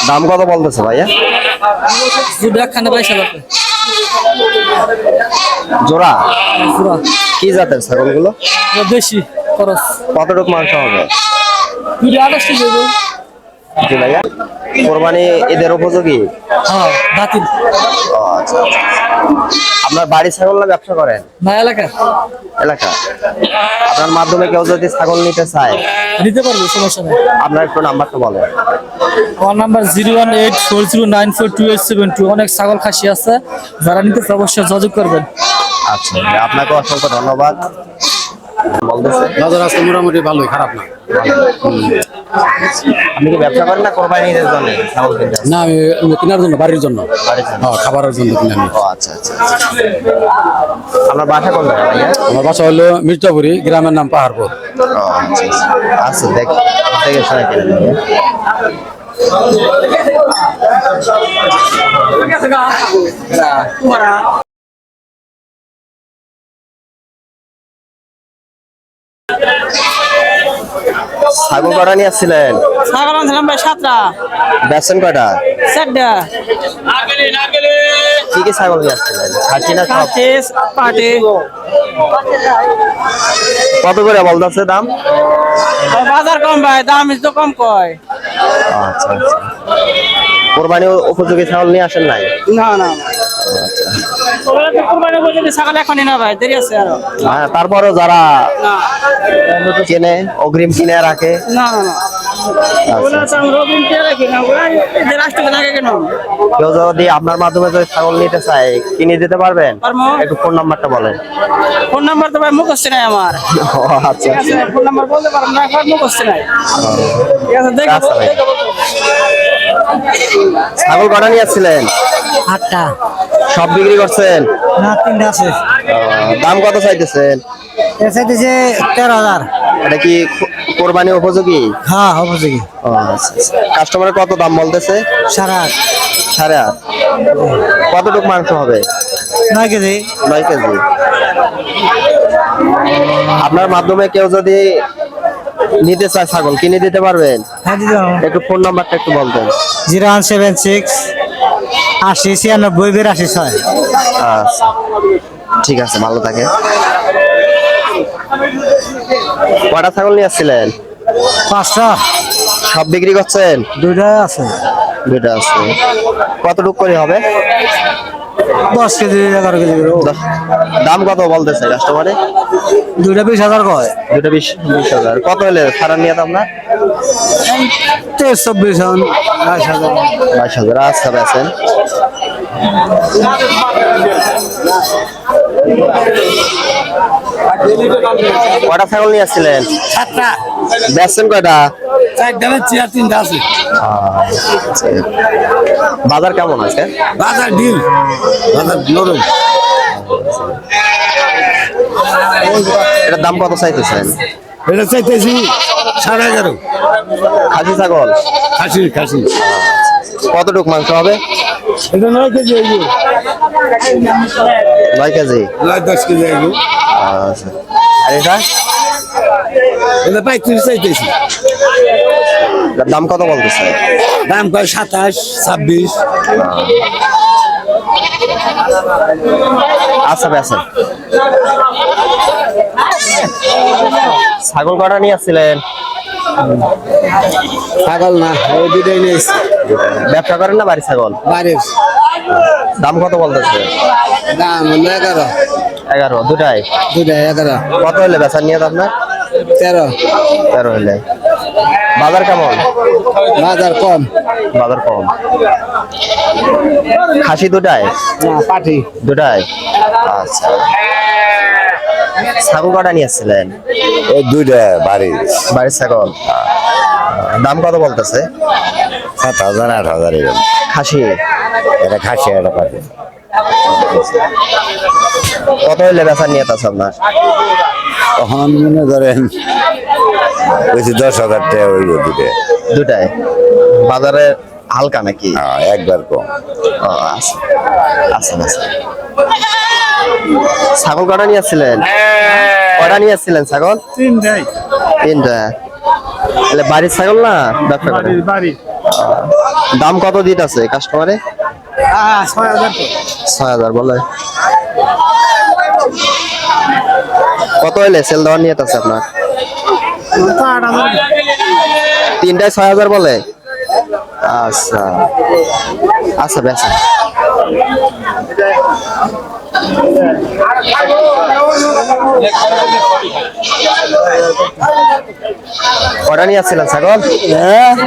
দাম কত বলতেছে ভাইয়া? জোড়া কি জাতের ছাগলগুলো? দেশি খরচ। কতটুকু মাংস হবে? 28 দেবো। জি ভাইয়া, কোরবানি ঈদের উপযোগী? হ্যাঁ, বাতিল। ও আচ্ছা আচ্ছা। আপনার বাড়ি ছাগল না ব্যবসা করেন? না, এলাকা। এলাকা। আপনার মাধ্যমে কেউ যদি ছাগল নিতে চায় নিতে পারবো, সমস্যা নেই। আপনার একটু নাম্বারটা বলেন। আমার নাম্বার 01840942872। অনেক ছাগল খাসি আছে, যারা নিতে চায় অবশ্যই যোগাযোগ করবেন। আচ্ছা, আপনাকে অসংখ্য ধন্যবাদ। বলতেছে বাজার আজকে মোটামুটি ভালোই, খারাপ না। আপনি কি ব্যবসা করেন না কোরবানি ঈদের জন্য ছাগল কিনতে? না, আমি কেনার জন্য, বাড়ির জন্য, বাড়ির জন্য? হ্যাঁ, খাবারের জন্য কিনে আনি। ও আচ্ছা আচ্ছা। আপনার বাসা কোন জায়গায় ভাইয়া? আমার বাসা হলো মির্জাপুরি, গ্রামের নাম পাহাড়পুর। ও আচ্ছা আচ্ছা। আচ্ছা, দেখে শুনে কিনে নেবেন। ছাগল কটা নিয়ে আসছিলেন? ছাগল আনছিলাম ভাই 7টা। বেচছেন কয়টা? 4টা। কি কি ছাগল নিয়ে আসছিলেন? খাসি না সব? পাটে। কত করে বলতেছে দাম? বাজার কম ভাই, দাম তো কম কয়। আচ্ছা আচ্ছা। কোরবানি উপযোগী ছাগল নিয়ে আসেন নাই? না না, কোরবানি উপযোগী ছাগল এখনই না ভাই, দেরি আছে আরো। হ্যাঁ, তারপরও যারা কেনে অগ্রিম কিনে রাখে। না না না, ওগুলো তো আমরা অগ্রিম কিনে রাখি না, ওগুলো এদের রাষ্ট্রকে লাগে কেন? কেউ যদি আপনার মাধ্যমে যদি ছাগল নিতে চায় কিনে দিতে পারবেন? পারবো। একটু ফোন নাম্বারটা বলেন। ফোন নাম্বার তো ভাই মুখস্থ নাই আমার। ও আচ্ছা আচ্ছা। ফোন নাম্বার বলতে পারবো না, এখন মুখস্থ নাই। ঠিক আছে, দেখো। আচ্ছা ভাই। ছাগল কটা নিয়ে আসছিলেন? 8টা। সব বিক্রি করছেন? না, 3টা আছে। দাম কত চাইতেছেন? এর চাইতেছে 13,000। এটা কি কোরবানি উপযোগী? হ্যাঁ, উপযোগী। ও আচ্ছা আচ্ছা। কাস্টমারের কত দাম বলতেছে? 8.5। 8.5। কতটুকু মাংস হবে? 9 কেজি। 9 কেজি। আপনার মাধ্যমে কেউ যদি নিতে চায় ছাগল কিনে দিতে পারবেন? হ্যাঁ, দিতে পারবো। একটু ফোন নাম্বারটা একটু বলতেন। 0176 80 96 86 6। আচ্ছা, ঠিক আছে, ভালো থাকে। কটা ছাগল নিয়ে আসছিলেন? 5টা। সব বিক্রি করছেন? 2টা আছে। 2টা আছে। কতটুকু করে হবে? 10 কেজি 11 কেজি। দাম কত বলতেছে কাস্টমারে? 2টা 20,000 কয়। 2টা 20,000। কত হলে ছাড়া নিয়ে আপনার? 23-24 22,000। 22,000। আচ্ছা, বেচেন। কটা ছাগল নিয়ে আসছিলেন? 7টা। বেচছেন কয়টা? 4টা বেচছি আর 3টা আছে। আচ্ছা। বাজার কেমন আছে? বাজার ডিল, বাজার নরম। এটার দাম কত চাইতেছেন? এটা চাইতেছি 11.5। খাসি ছাগল? খাসি। কতটুক মাংস হবে? এটা 9 কেজি হইব। 9 কেজি। 10 কেজি হইব। আচ্ছা। আর এটা? এটা 35 চাইতেছি। এটার দাম কত বলতেছে? দাম কয় 27 26। আচ্ছা, বেচেন। ছাগল কটা নিয়ে আসছিলেন? ছাগল না, ওই দুটাই নিয়েছি। ব্যবসা করেন না বাড়ি ছাগল? বাড়ির। দাম কত বলতেছে? দাম হলো 11। 11। দুটাই? 11। কত হলে বেচার নিয়ে আপনার? 13। 13 হলে। বাজার কেমন? বাজার কম। বাজার কম। খাসি দুটাই? না, পাঠি। দুটাই। আচ্ছা। ছাগল কটা নিয়ে আসছিলেন? এই 2টা বাড়ির ছাগল। দাম কত বলতেছে? 7,000 8,000 এরকম। খাসি? এটা খাসি, এটা পাটি। কত হইলে বেচার নিয়ে আছে আপনার? তখন মনে করেন 10,000 টাকা হইল দুটাই। বাজারে হালকা নাকি? একবার কম। আচ্ছা আচ্ছা আচ্ছা। ছাগল কটা নিয়ে আসছিলেন? কয়টা নিয়ে এসেছিলেন ছাগল? তিনটাই তিনটা। তাহলে বাড়ির ছাগল না ব্যবসা করে? বাড়ি দাম কত দিতে আছে কাস্টমারে? 6,000 6,000 বলে। কত হইলে সেল দেওয়ার নিয়ত আছে আপনার? 8,000 তিনটায় 6,000 বলে। আচ্ছা আচ্ছা বেচা। কয়টা নিয়ে আসছিলেন ছাগল?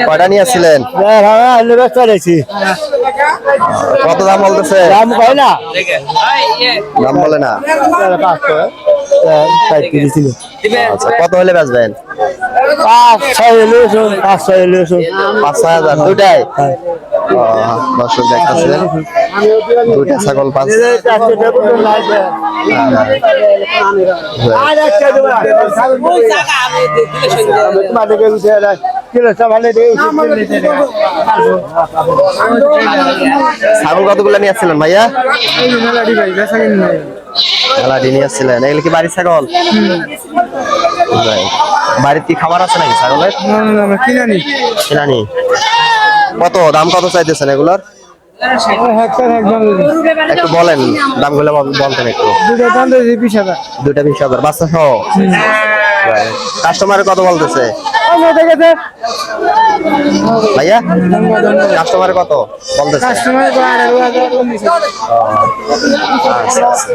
কয়টা নিয়ে আসছিলেন? কত দাম বলতেছে? দাম কয় না দাম বলে না। আচ্ছা কত হলে বেচবেন? 5,000 দুটাই। দর্শক দেখতেছিলেন দুইটা ছাগল 5। ছাগল কতগুলো নিয়ে আসছিলেন ভাইয়া? মেলাডি নিয়ে আসছিলেন। এগুলো কি বাড়ির ছাগল? বাড়ির কি খাবার আছে নাকি ছাগলের? কিনানি। কত দাম কত চাইতেছেন এগুলোর? একটু বলেন দামগুলো বলতেন একটু। দুইটা 20,000 বাচ্চা সহ। কাস্টমার কত বলতেছে ভাইয়া? কাস্টমার কত বলতেছে? আচ্ছা, আচ্ছা।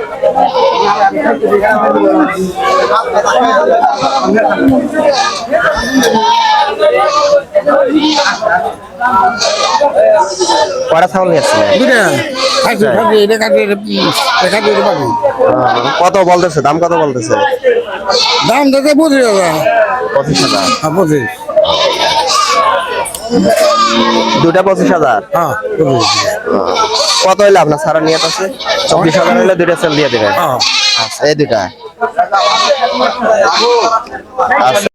কয়টা ছাগল নিয়ে আসছিলেন? কত বলতেছে? দাম কত বলতেছে? দাম দাদা 25,000। 25,000। দুটা 25,000। কত হইলে আপনার সারা নিয়ত আছে? 24,000 হইলে দুইটা সেল দিয়ে দেবেন। আচ্ছা এই দুটা। আচ্ছা